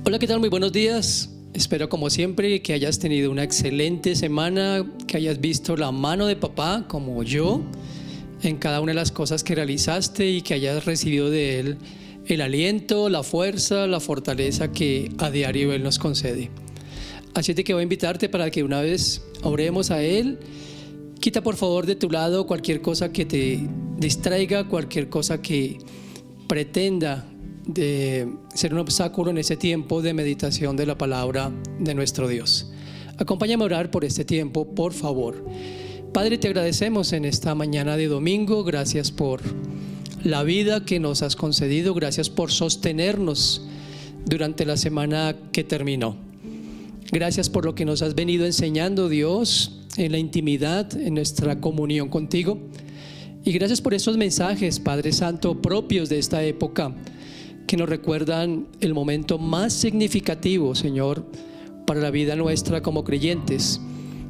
Hola, ¿qué tal? Muy buenos días. Espero como siempre que hayas tenido una excelente semana, que hayas visto la mano de papá como yo en cada una de las cosas que realizaste y que hayas recibido de él el aliento, la fuerza, la fortaleza que a diario él nos concede. Así es de que voy a invitarte para que una vez oremos a él. Quita por favor de tu lado cualquier cosa que te distraiga, cualquier cosa que pretenda de ser un obstáculo en ese tiempo de meditación de la palabra de nuestro Dios. Acompáñame a orar por este tiempo, por favor. Padre, te agradecemos en esta mañana de domingo. Gracias por la vida que nos has concedido. Gracias por sostenernos durante la semana que terminó. Gracias por lo que nos has venido enseñando, Dios, en la intimidad, en nuestra comunión contigo. Y gracias por esos mensajes, Padre Santo, propios de esta época, que nos recuerdan el momento más significativo, Señor, para la vida nuestra como creyentes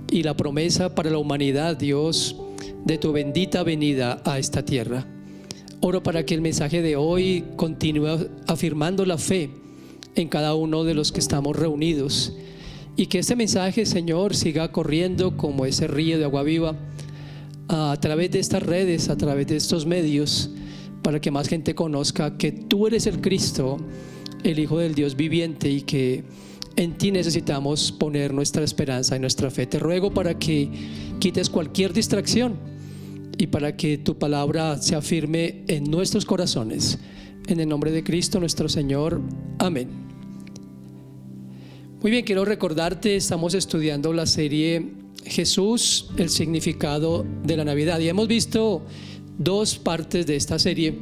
y la promesa para la humanidad, Dios, de tu bendita venida a esta tierra. Oro para que el mensaje de hoy continúe afirmando la fe en cada uno de los que estamos reunidos y que este mensaje, Señor, siga corriendo como ese río de agua viva a través de estas redes, a través de estos medios, para que más gente conozca que tú eres el Cristo, el Hijo del Dios viviente, y que en ti necesitamos poner nuestra esperanza y nuestra fe. Te ruego para que quites cualquier distracción y para que tu palabra se afirme en nuestros corazones. En el nombre de Cristo nuestro Señor. Amén. Muy bien, quiero recordarte, estamos estudiando la serie Jesús, el significado de la Navidad, y hemos visto dos partes de esta serie.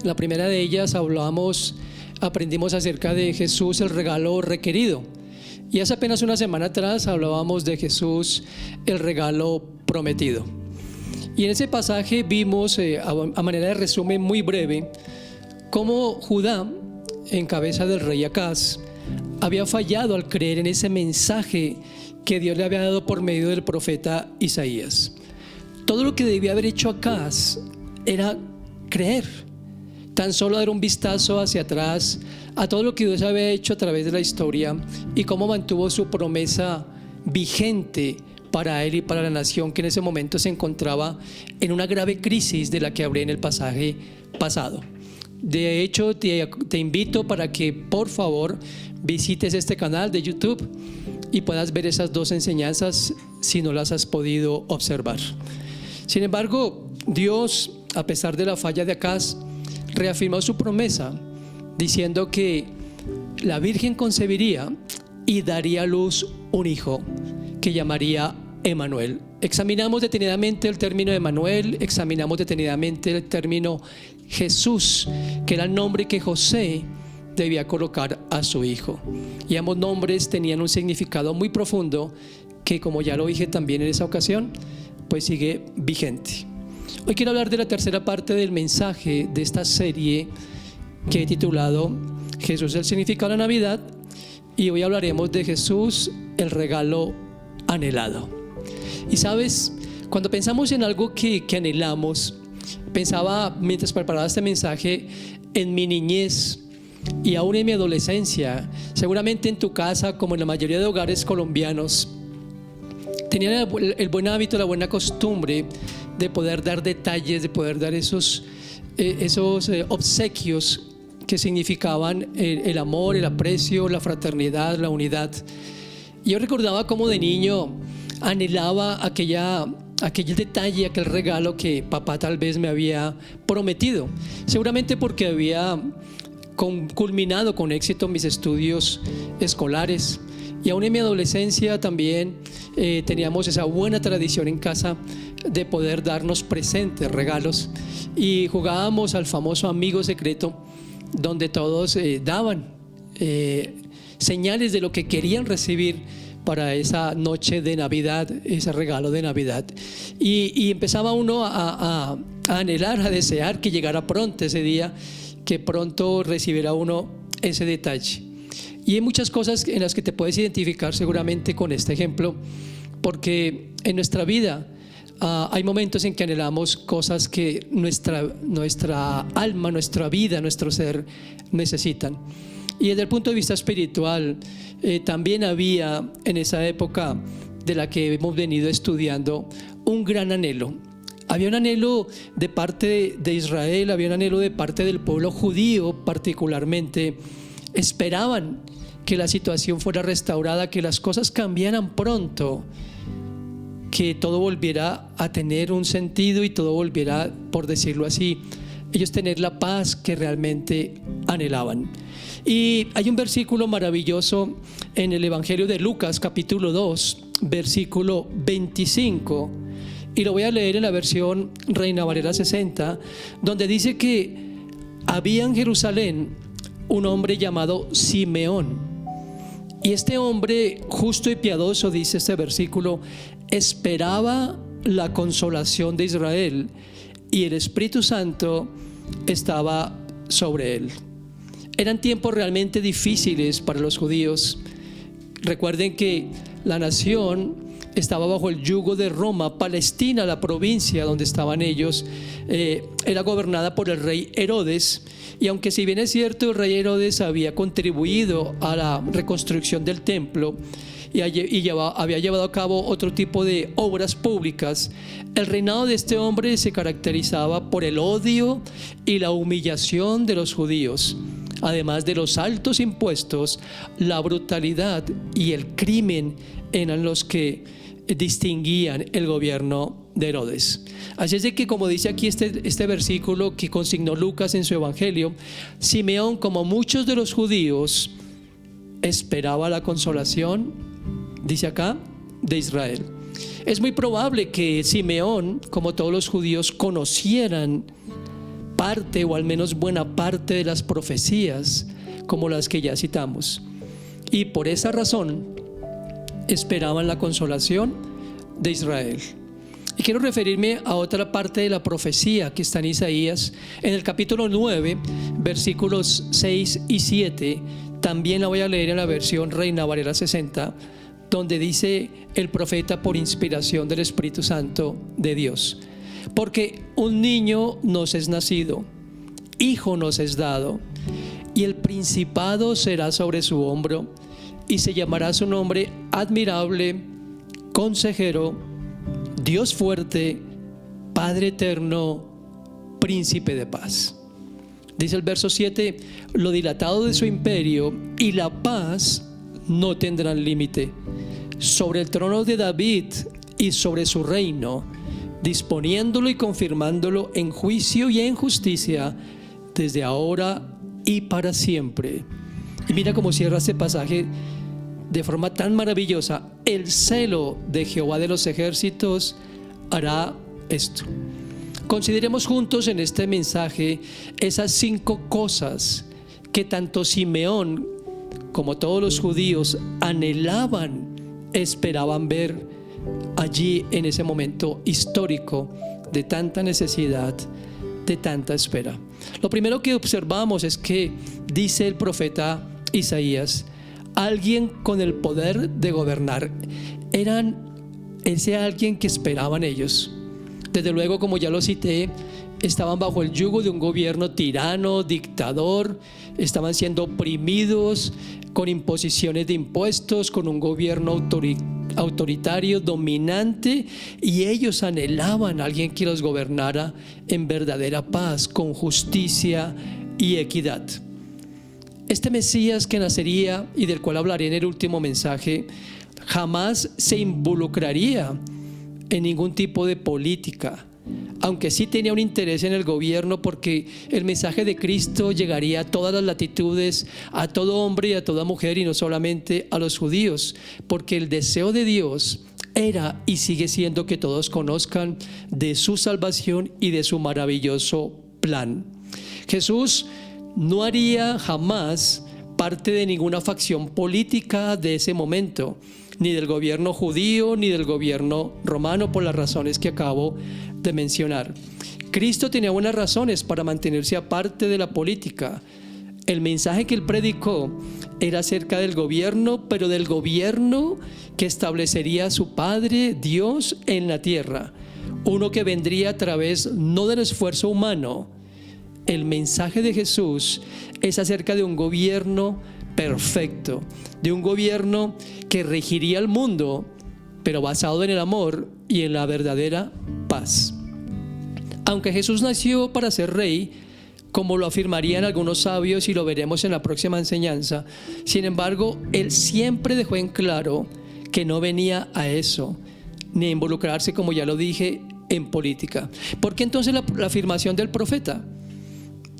La primera de ellas aprendimos acerca de Jesús, el regalo requerido, y hace apenas una semana atrás hablábamos de Jesús, el regalo prometido. Y en ese pasaje vimos, a manera de resumen muy breve, cómo Judá, en cabeza del rey Acaz, había fallado al creer en ese mensaje que Dios le había dado por medio del profeta Isaías. Todo lo que debía haber hecho Acaz era creer, tan solo dar un vistazo hacia atrás a todo lo que Dios había hecho a través de la historia y cómo mantuvo su promesa vigente para él y para la nación, que en ese momento se encontraba en una grave crisis de la que hablé en el pasaje pasado. De hecho, te invito para que por favor visites este canal de YouTube y puedas ver esas dos enseñanzas si no las has podido observar. Sin embargo, Dios, a pesar de la falla de Acaz, reafirmó su promesa diciendo que la Virgen concebiría y daría a luz un hijo que llamaría Emanuel. Examinamos detenidamente el término Emanuel, examinamos detenidamente el término Jesús, que era el nombre que José debía colocar a su hijo. Y ambos nombres tenían un significado muy profundo que, como ya lo dije también en esa ocasión, pues sigue vigente. Hoy quiero hablar de la tercera parte del mensaje de esta serie que he titulado Jesús, el significado de la Navidad, y hoy hablaremos de Jesús, el regalo anhelado. Y sabes, cuando pensamos en algo que anhelamos, pensaba mientras preparaba este mensaje en mi niñez y aún en mi adolescencia. Seguramente en tu casa, como en la mayoría de hogares colombianos, tenían el buen hábito, la buena costumbre de poder dar detalles, de poder dar esos obsequios que significaban el amor, el aprecio, la fraternidad, la unidad. Y yo recordaba cómo de niño anhelaba aquel detalle, aquel regalo que papá tal vez me había prometido, seguramente porque había culminado con éxito mis estudios escolares. Y aún en mi adolescencia también teníamos esa buena tradición en casa de poder darnos presentes, regalos, y jugábamos al famoso amigo secreto, donde todos daban señales de lo que querían recibir para esa noche de Navidad, ese regalo de Navidad. Y empezaba uno a anhelar, a desear que llegara pronto ese día, que pronto recibiera uno ese detalle. Y hay muchas cosas en las que te puedes identificar seguramente con este ejemplo, porque en nuestra vida hay momentos en que anhelamos cosas que nuestra alma, nuestra vida, nuestro ser necesitan. Y desde el punto de vista espiritual, también había en esa época de la que hemos venido estudiando un gran anhelo. Había un anhelo de parte de Israel, había un anhelo de parte del pueblo judío particularmente. Esperaban que la situación fuera restaurada, que las cosas cambiaran pronto, que todo volviera a tener un sentido y todo volviera, por decirlo así, ellos tener la paz que realmente anhelaban. Y hay un versículo maravilloso en el Evangelio de Lucas, capítulo 2, versículo 25, y lo voy a leer en la versión Reina Valera 60, donde dice que había en Jerusalén un hombre llamado Simeón, y este hombre justo y piadoso, dice este versículo, esperaba la consolación de Israel, y el Espíritu Santo estaba sobre él. Eran tiempos realmente difíciles para los judíos. Recuerden que la nación estaba bajo el yugo de Roma. Palestina, la provincia donde estaban ellos, era gobernada por el rey Herodes. Y aunque si bien es cierto, el rey Herodes había contribuido a la reconstrucción del templo y había llevado a cabo otro tipo de obras públicas, el reinado de este hombre se caracterizaba por el odio y la humillación de los judíos, además de los altos impuestos, la brutalidad y el crimen eran los que distinguían el gobierno de Herodes. Así es de que, como dice aquí este versículo que consignó Lucas en su evangelio, Simeón, como muchos de los judíos, esperaba la consolación, dice acá, de Israel. Es muy probable que Simeón, como todos los judíos, conocieran parte o al menos buena parte de las profecías como las que ya citamos, y por esa razón esperaban la consolación de Israel. Y quiero referirme a otra parte de la profecía que está en Isaías, en el capítulo 9, versículos 6 y 7. También la voy a leer en la versión Reina Valera 60, donde dice el profeta por inspiración del Espíritu Santo de Dios: porque un niño nos es nacido, hijo nos es dado, y el principado será sobre su hombro, y se llamará su nombre Admirable, Consejero, Dios fuerte, Padre eterno, Príncipe de paz. Dice el verso 7: lo dilatado de su imperio y la paz no tendrán límite sobre el trono de David y sobre su reino, disponiéndolo y confirmándolo en juicio y en justicia desde ahora y para siempre. Y mira cómo cierra este pasaje de forma tan maravillosa: el celo de Jehová de los ejércitos hará esto. Consideremos juntos en este mensaje esas 5 cosas que tanto Simeón como todos los judíos anhelaban, esperaban ver allí en ese momento histórico de tanta necesidad, de tanta espera. Lo primero que observamos es que dice el profeta Isaías: alguien con el poder de gobernar. Eran ese alguien que esperaban ellos. Desde luego, como ya lo cité, estaban bajo el yugo de un gobierno tirano, dictador, estaban siendo oprimidos con imposiciones de impuestos, con un gobierno autoritario, dominante, y ellos anhelaban a alguien que los gobernara en verdadera paz, con justicia y equidad. Este Mesías que nacería y del cual hablaré en el último mensaje, jamás se involucraría en ningún tipo de política, aunque sí tenía un interés en el gobierno, porque el mensaje de Cristo llegaría a todas las latitudes, a todo hombre y a toda mujer, y no solamente a los judíos, porque el deseo de Dios era y sigue siendo que todos conozcan de su salvación y de su maravilloso plan. Jesús no haría jamás parte de ninguna facción política de ese momento, ni del gobierno judío ni del gobierno romano, por las razones que acabo de mencionar. Cristo tenía buenas razones para mantenerse aparte de la política. El mensaje que él predicó era acerca del gobierno, pero del gobierno que establecería su Padre Dios en la tierra, uno que vendría a través no del esfuerzo humano, el mensaje de Jesús es acerca de un gobierno perfecto, de un gobierno que regiría el mundo, pero basado en el amor y en la verdadera paz. Aunque Jesús nació para ser rey, como lo afirmarían algunos sabios y lo veremos en la próxima enseñanza, sin embargo, Él siempre dejó en claro que no venía a eso, ni a involucrarse, como ya lo dije, en política. ¿Por qué entonces la afirmación del profeta?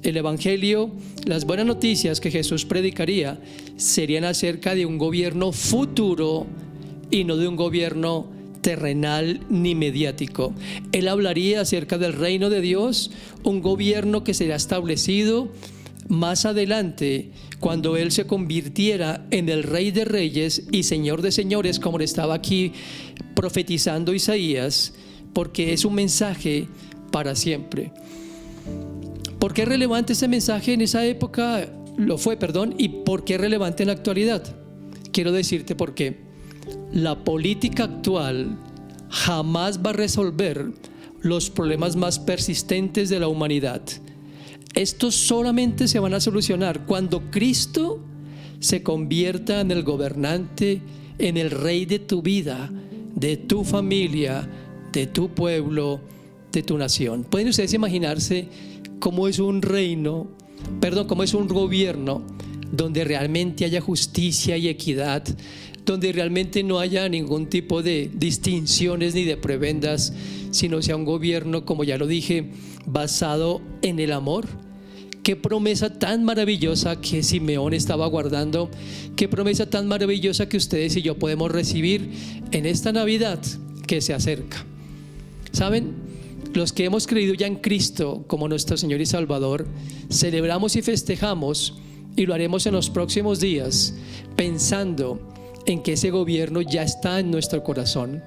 El Evangelio, las buenas noticias que Jesús predicaría serían acerca de un gobierno futuro y no de un gobierno terrenal ni mediático. Él hablaría acerca del reino de Dios, un gobierno que será establecido más adelante cuando Él se convirtiera en el Rey de Reyes y Señor de Señores, como le estaba aquí profetizando Isaías, porque es un mensaje para siempre. ¿Por qué es relevante ese mensaje en esa época? ¿Y por qué es relevante en la actualidad? Quiero decirte por qué. La política actual jamás va a resolver los problemas más persistentes de la humanidad. Estos solamente se van a solucionar cuando Cristo se convierta en el gobernante, en el rey de tu vida, de tu familia, de tu pueblo, de tu nación. ¿Pueden ustedes imaginarse cómo es un cómo es un gobierno donde realmente haya justicia y equidad, donde realmente no haya ningún tipo de distinciones ni de prebendas, sino sea un gobierno, como ya lo dije, basado en el amor? Qué promesa tan maravillosa que Simeón estaba guardando, qué promesa tan maravillosa que ustedes y yo podemos recibir en esta Navidad que se acerca. ¿Saben? Los que hemos creído ya en Cristo como nuestro Señor y Salvador, celebramos y festejamos, y lo haremos en los próximos días, pensando en que ese gobierno ya está en nuestro corazón.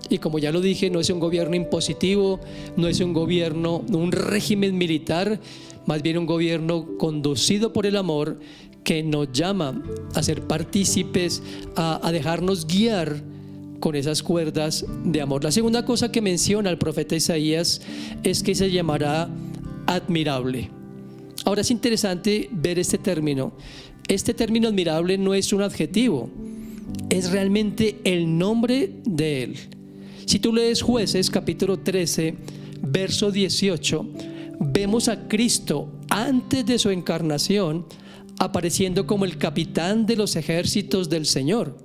Y como ya lo dije, no es un gobierno impositivo, no es un gobierno, un régimen militar, más bien un gobierno conducido por el amor, que nos llama a ser partícipes, a dejarnos guiar con esas cuerdas de amor. La segunda cosa que menciona el profeta Isaías es que se llamará admirable. Ahora es interesante ver este término. Este término admirable no es un adjetivo, es realmente el nombre de Él. Si tú lees Jueces capítulo 13, verso 18, vemos a Cristo antes de su encarnación apareciendo como el capitán de los ejércitos del Señor.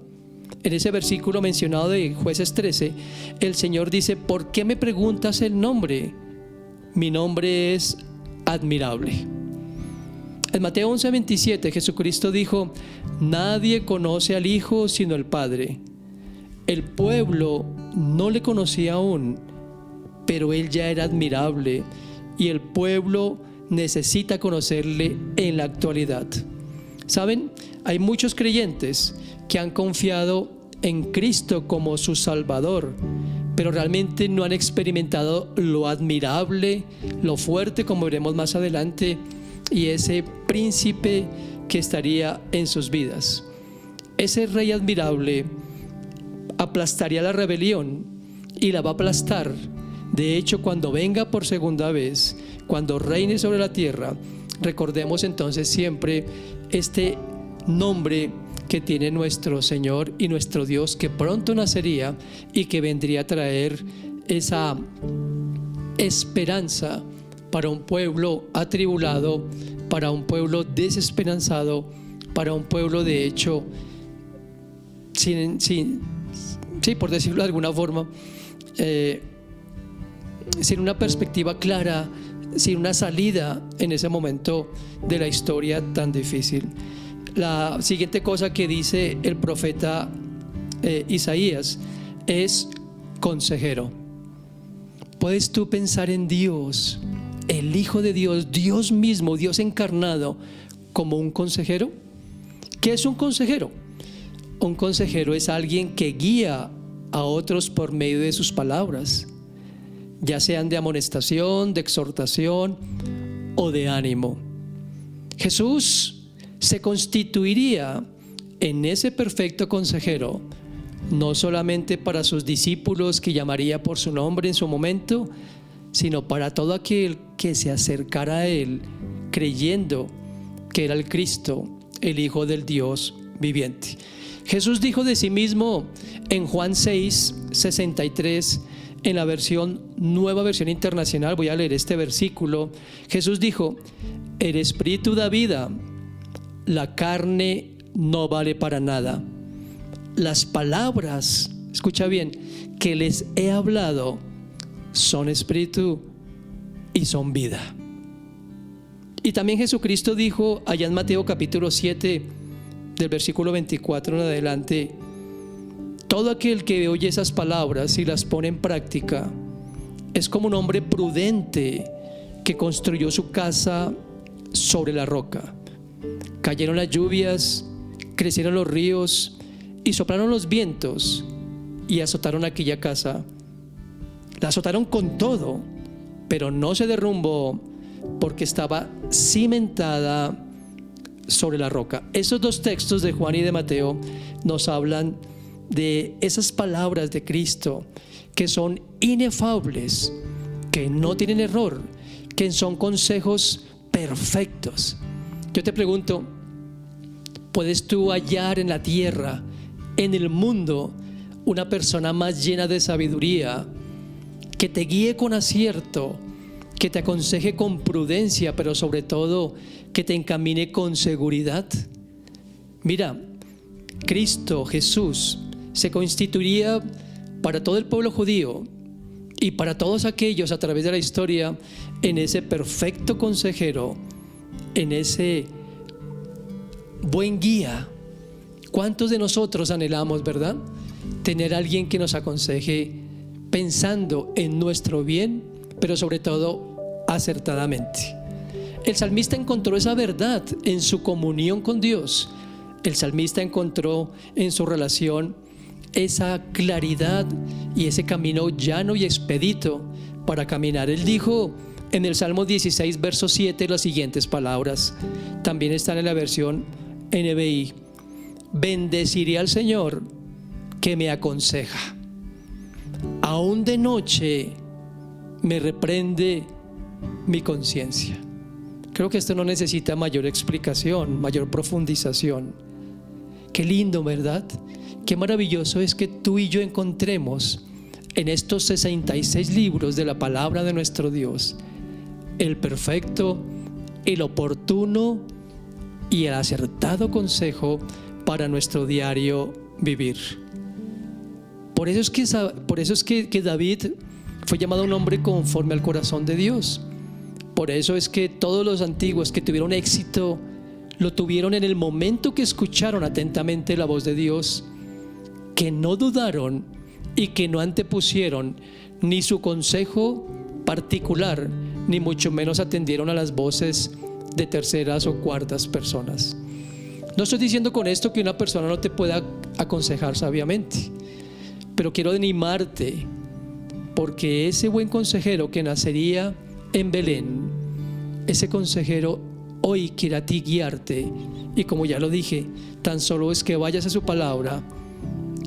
En ese versículo mencionado de Jueces 13, el Señor dice: ¿por qué me preguntas el nombre? Mi nombre es admirable. En Mateo 11:27, Jesucristo dijo: nadie conoce al Hijo sino el Padre. El pueblo no le conocía aún, pero Él ya era admirable, y el pueblo necesita conocerle en la actualidad. ¿Saben? Hay muchos creyentes que han confiado en Cristo como su Salvador, pero realmente no han experimentado lo admirable, lo fuerte, como veremos más adelante, y ese príncipe que estaría en sus vidas. Ese rey admirable aplastaría la rebelión y la va a aplastar. De hecho, cuando venga por segunda vez, cuando reine sobre la tierra, recordemos entonces siempre este nombre que tiene nuestro Señor y nuestro Dios, que pronto nacería y que vendría a traer esa esperanza para un pueblo atribulado, para un pueblo desesperanzado, para un pueblo de hecho por decirlo de alguna forma, sin una perspectiva clara, sin una salida en ese momento de la historia tan difícil. La siguiente cosa que dice el profeta Isaías es consejero. ¿Puedes tú pensar en Dios, el Hijo de Dios, Dios mismo, Dios encarnado, como un consejero? ¿Qué es un consejero? Un consejero es alguien que guía a otros por medio de sus palabras, ya sean de amonestación, de exhortación o de ánimo. Jesús se constituiría en ese perfecto consejero, no solamente para sus discípulos que llamaría por su nombre en su momento, sino para todo aquel que se acercara a Él creyendo que era el Cristo, el Hijo del Dios viviente. Jesús dijo de sí mismo en Juan 6, 63, en la nueva versión internacional, voy a leer este versículo. Jesús dijo: el espíritu da vida, la carne no vale para nada. Las palabras, escucha bien, que les he hablado son espíritu y son vida. Y también Jesucristo dijo allá en Mateo capítulo 7, del versículo 24 en adelante: todo aquel que oye esas palabras y las pone en práctica es como un hombre prudente que construyó su casa sobre la roca. Cayeron las lluvias, crecieron los ríos y soplaron los vientos y azotaron aquella casa. La azotaron con todo, pero no se derrumbó porque estaba cimentada sobre la roca. Esos dos textos de Juan y de Mateo nos hablan de esas palabras de Cristo que son inefables, que no tienen error, que son consejos perfectos. Yo te pregunto, ¿puedes tú hallar en la tierra, en el mundo, una persona más llena de sabiduría, que te guíe con acierto, que te aconseje con prudencia, pero sobre todo que te encamine con seguridad? Mira, Cristo Jesús se constituiría para todo el pueblo judío y para todos aquellos a través de la historia en ese perfecto consejero, en ese buen guía. ¿Cuántos de nosotros anhelamos, verdad, tener a alguien que nos aconseje pensando en nuestro bien, pero sobre todo acertadamente? El salmista encontró esa verdad en su comunión con Dios. El salmista encontró en su relación esa claridad y ese camino llano y expedito para caminar. Él dijo en el Salmo 16, verso 7, las siguientes palabras. También están en la versión NBI: bendeciré al Señor que me aconseja. Aún de noche me reprende mi conciencia. Creo que esto no necesita mayor explicación, mayor profundización. Qué lindo, ¿verdad? Qué maravilloso es que tú y yo encontremos en estos 66 libros de la palabra de nuestro Dios el perfecto, el oportuno y el acertado consejo para nuestro diario vivir. Por eso es que David fue llamado un hombre conforme al corazón de Dios. Por eso es que todos los antiguos que tuvieron éxito lo tuvieron en el momento que escucharon atentamente la voz de Dios, que no dudaron y que no antepusieron ni su consejo particular, ni mucho menos atendieron a las voces de terceras o cuartas personas. No estoy diciendo con esto que una persona no te pueda aconsejar sabiamente, pero quiero animarte, porque ese buen consejero que nacería en Belén, ese consejero hoy quiere a ti guiarte. Y como ya lo dije, tan solo es que vayas a su palabra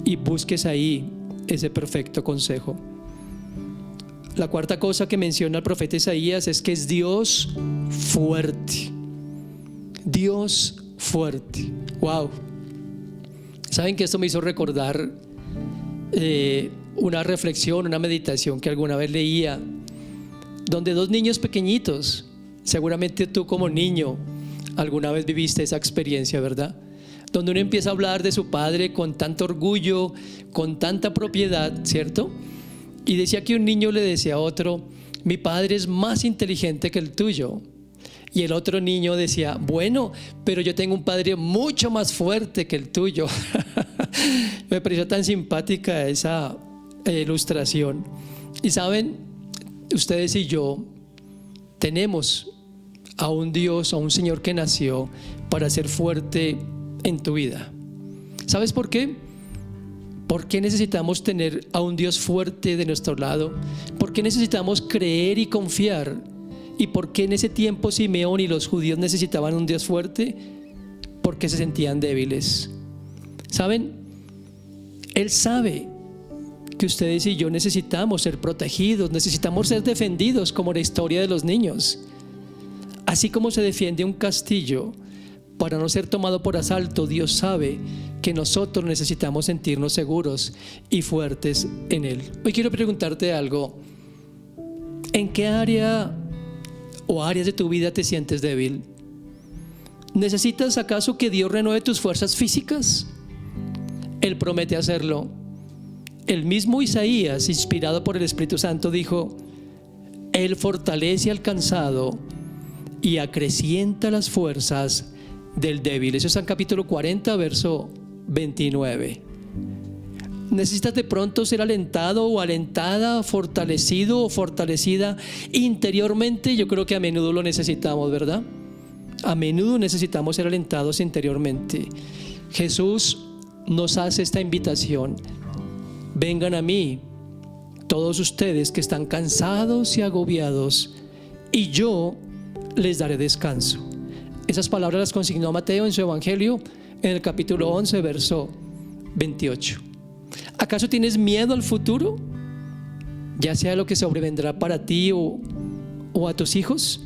y busques ahí ese perfecto consejo. La cuarta cosa que menciona el profeta Isaías es que es Dios fuerte. Dios fuerte. Wow. ¿Saben que esto me hizo recordar una reflexión, una meditación que alguna vez leía, donde dos niños pequeñitos, seguramente tú como niño alguna vez viviste esa experiencia, ¿verdad? Donde uno empieza a hablar de su padre con tanto orgullo, con tanta propiedad, ¿cierto? Y decía que un niño le decía a otro: mi padre es más inteligente que el tuyo. Y el otro niño decía: bueno, pero yo tengo un padre mucho más fuerte que el tuyo. Me pareció tan simpática esa ilustración. Y saben, ustedes y yo tenemos a un Dios, a un Señor que nació para ser fuerte en tu vida. ¿Sabes por qué? ¿Por qué necesitamos tener a un Dios fuerte de nuestro lado? ¿Por qué necesitamos creer y confiar? ¿Y por qué en ese tiempo Simeón y los judíos necesitaban un Dios fuerte? Porque se sentían débiles. ¿Saben? Él sabe que ustedes y yo necesitamos ser protegidos, necesitamos ser defendidos, como la historia de los niños. Así como se defiende un castillo para no ser tomado por asalto, Dios sabe que nosotros necesitamos sentirnos seguros y fuertes en Él. Hoy quiero preguntarte algo. ¿En qué área o áreas de tu vida te sientes débil? ¿Necesitas acaso que Dios renueve tus fuerzas físicas? Él promete hacerlo. El mismo Isaías, inspirado por el Espíritu Santo, dijo: Él fortalece al cansado y acrecienta las fuerzas del débil. Eso es en capítulo 40, verso 29. ¿Necesitas de pronto ser alentado o alentada, fortalecido o fortalecida interiormente? Yo creo que a menudo lo necesitamos, ¿verdad? A menudo necesitamos ser alentados interiormente. Jesús nos hace esta invitación: vengan a mí, todos ustedes que están cansados y agobiados, y yo les daré descanso. Esas palabras las consignó Mateo en su Evangelio, en el capítulo 11, verso 28. ¿Acaso tienes miedo al futuro? Ya sea lo que sobrevendrá para ti o a tus hijos.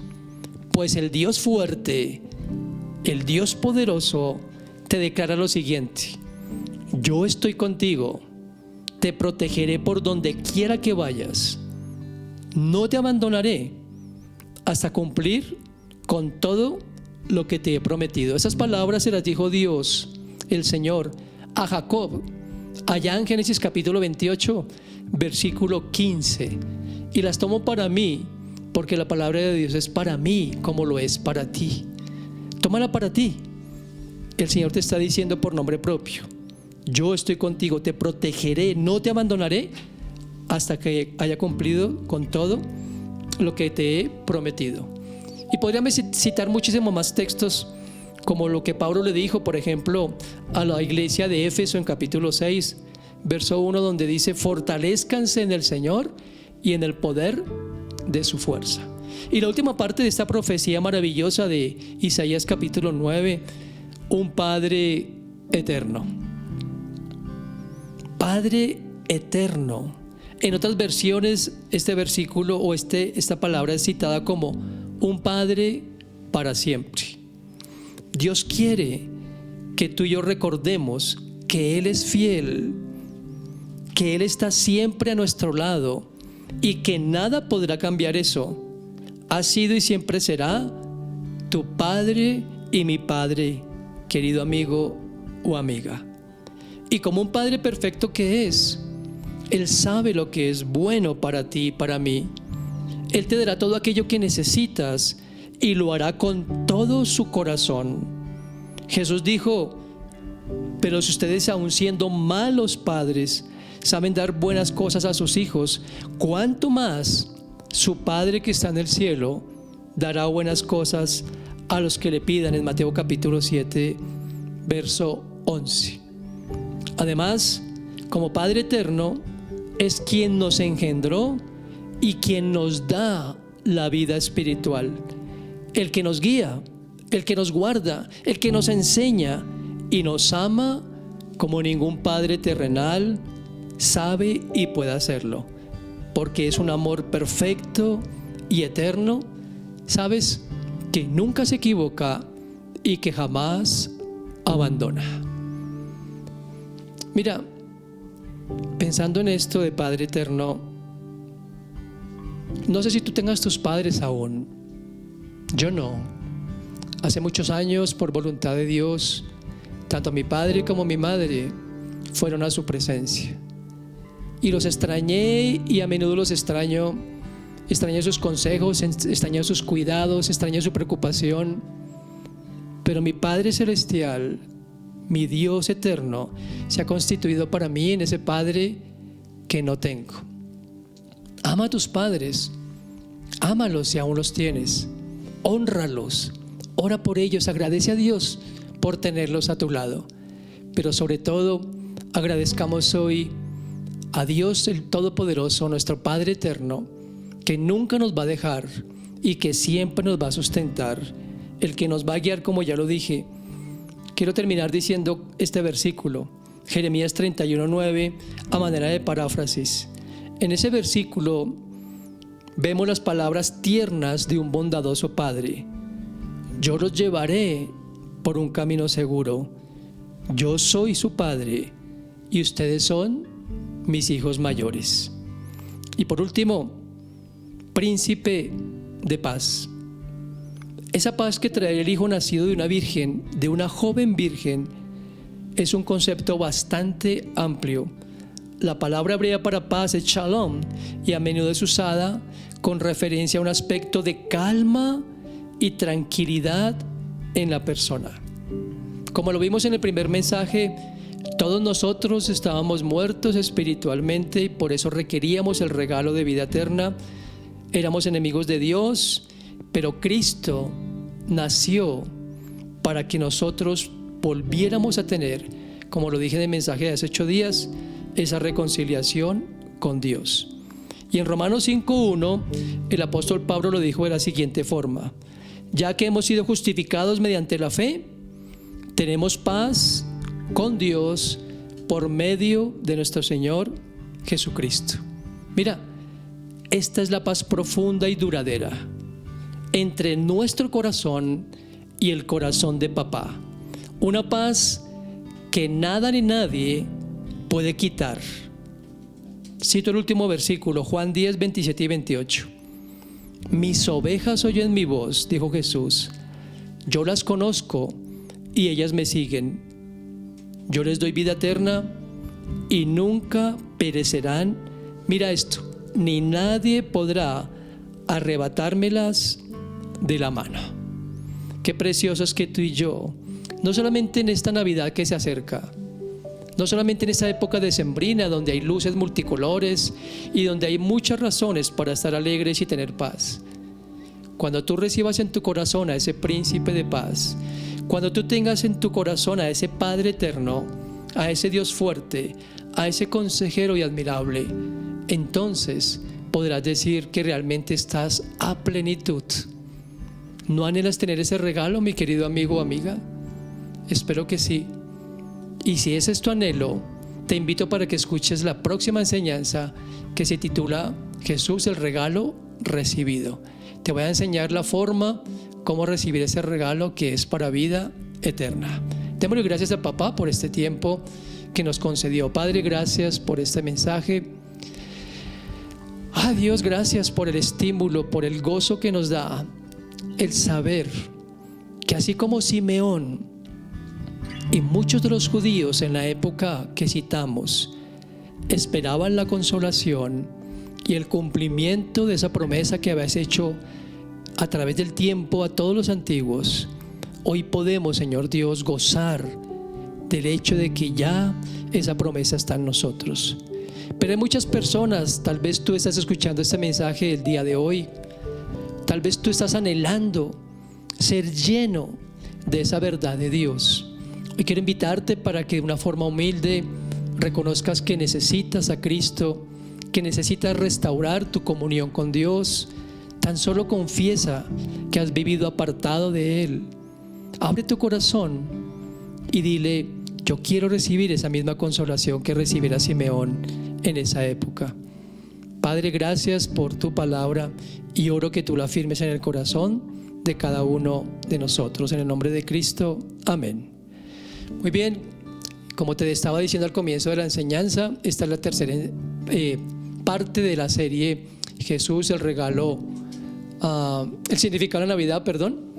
Pues el Dios fuerte, el Dios poderoso, te declara lo siguiente: yo estoy contigo, te protegeré por donde quiera que vayas, no te abandonaré hasta cumplir con todo lo que te he prometido. Esas palabras se las dijo Dios, el Señor, a Jacob, allá en Génesis capítulo 28, versículo 15. Y las tomo para mí, porque la palabra de Dios es para mí como lo es para ti. Tómala para ti. El Señor te está diciendo por nombre propio: yo estoy contigo, te protegeré, no te abandonaré hasta que haya cumplido con todo lo que te he prometido. Y podríamos citar muchísimos más textos, como lo que Pablo le dijo, por ejemplo, a la iglesia de Éfeso en capítulo 6, verso 1, donde dice: fortalezcanse en el Señor y en el poder de su fuerza. Y la última parte de esta profecía maravillosa de Isaías capítulo 9, un Padre eterno. Padre eterno. En otras versiones, este versículo o esta palabra es citada como un Padre para siempre. Dios quiere que tú y yo recordemos que Él es fiel, que Él está siempre a nuestro lado y que nada podrá cambiar eso. Ha sido y siempre será tu Padre y mi Padre, querido amigo o amiga. Y como un Padre perfecto que es, Él sabe lo que es bueno para ti y para mí. Él te dará todo aquello que necesitas y lo hará con todo su corazón. Jesús dijo: pero si ustedes, aun siendo malos padres, saben dar buenas cosas a sus hijos, ¿cuánto más su Padre que está en el cielo dará buenas cosas a los que le pidan? En Mateo capítulo 7, verso 11. Además, como Padre eterno, es quien nos engendró y quien nos da la vida espiritual, el que nos guía, el que nos guarda, el que nos enseña y nos ama como ningún padre terrenal sabe y puede hacerlo, porque es un amor perfecto y eterno. Sabes que nunca se equivoca y que jamás abandona. Mira, pensando en esto de Padre eterno, no sé si tú tengas tus padres aún. Yo no. Hace muchos años, por voluntad de Dios, tanto mi padre como mi madre fueron a su presencia. Y los extrañé, y a menudo los extraño. Extrañé sus consejos, extrañé sus cuidados, extrañé su preocupación. Pero mi Padre Celestial, mi Dios eterno, se ha constituido para mí en ese Padre que no tengo. Ama a tus padres, ámalos si aún los tienes, hónralos, ora por ellos, agradece a Dios por tenerlos a tu lado. Pero sobre todo, agradezcamos hoy a Dios el Todopoderoso, nuestro Padre eterno, que nunca nos va a dejar y que siempre nos va a sustentar, el que nos va a guiar, como ya lo dije. Quiero terminar diciendo este versículo: Jeremías 31:9, a manera de paráfrasis. En ese versículo vemos las palabras tiernas de un bondadoso padre. Yo los llevaré por un camino seguro. Yo soy su padre y ustedes son mis hijos mayores. Y por último, príncipe de paz. Esa paz que trae el hijo nacido de una virgen, de una joven virgen, es un concepto bastante amplio. La palabra hebrea para paz es shalom y a menudo es usada con referencia a un aspecto de calma y tranquilidad en la persona. Como lo vimos en el primer mensaje, todos nosotros estábamos muertos espiritualmente y por eso requeríamos el regalo de vida eterna. Éramos enemigos de Dios, pero Cristo nació para que nosotros volviéramos a tener, como lo dije en el mensaje de hace 8 días, esa reconciliación con Dios. Y en Romanos 5:1, el apóstol Pablo lo dijo de la siguiente forma: ya que hemos sido justificados mediante la fe, tenemos paz con Dios por medio de nuestro Señor Jesucristo. Mira, esta es la paz profunda y duradera entre nuestro corazón y el corazón de papá. Una paz que nada ni nadie puede quitar. Cito el último versículo, Juan 10, 27 y 28. Mis ovejas oyen mi voz, dijo Jesús. Yo las conozco y ellas me siguen. Yo les doy vida eterna y nunca perecerán. Mira esto, ni nadie podrá arrebatármelas de la mano. Qué precioso es que tú y yo, no solamente en esta Navidad que se acerca, no solamente en esta época decembrina donde hay luces multicolores y donde hay muchas razones para estar alegres y tener paz. Cuando tú recibas en tu corazón a ese príncipe de paz, cuando tú tengas en tu corazón a ese Padre eterno, a ese Dios fuerte, a ese consejero y admirable, entonces podrás decir que realmente estás a plenitud. ¿No anhelas tener ese regalo, mi querido amigo o amiga? Espero que sí. Y si ese es tu anhelo, te invito para que escuches la próxima enseñanza que se titula Jesús, el regalo recibido. Te voy a enseñar la forma cómo recibir ese regalo que es para vida eterna. Démosle gracias a papá por este tiempo que nos concedió. Padre, gracias por este mensaje. Dios, gracias por el estímulo, por el gozo que nos da el saber que así como Simeón y muchos de los judíos en la época que citamos esperaban la consolación y el cumplimiento de esa promesa que habías hecho a través del tiempo a todos los antiguos, hoy podemos, Señor Dios, gozar del hecho de que ya esa promesa está en nosotros. Pero hay muchas personas, tal vez tú estás escuchando este mensaje el día de hoy, tal vez tú estás anhelando ser lleno de esa verdad de Dios. Y quiero invitarte para que de una forma humilde reconozcas que necesitas a Cristo, que necesitas restaurar tu comunión con Dios. Tan solo confiesa que has vivido apartado de Él. Abre tu corazón y dile: yo quiero recibir esa misma consolación que recibiera Simeón en esa época. Padre, gracias por tu palabra y oro que tú la firmes en el corazón de cada uno de nosotros. En el nombre de Cristo, amén. Muy bien, como te estaba diciendo al comienzo de la enseñanza, esta es la tercera parte de la serie Jesús, el regalo, el significado de la Navidad, perdón.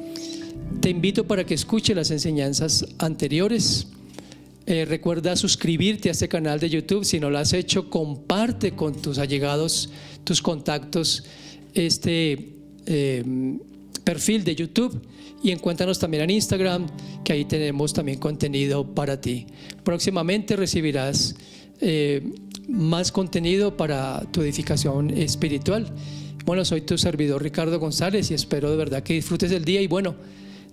Te invito para que escuches las enseñanzas anteriores. Recuerda suscribirte a este canal de YouTube. Si no lo has hecho, comparte con tus allegados, tus contactos, este perfil de YouTube, y encuéntranos también en Instagram, que ahí tenemos también contenido para ti. Próximamente recibirás más contenido para tu edificación espiritual. Bueno, soy tu servidor Ricardo González y espero de verdad que disfrutes del día, y bueno,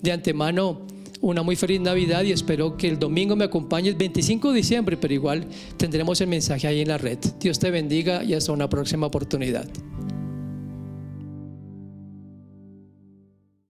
de antemano una muy feliz Navidad, y espero que el domingo me acompañes, 25 de diciembre, pero igual tendremos el mensaje ahí en la red. Dios te bendiga y hasta una próxima oportunidad.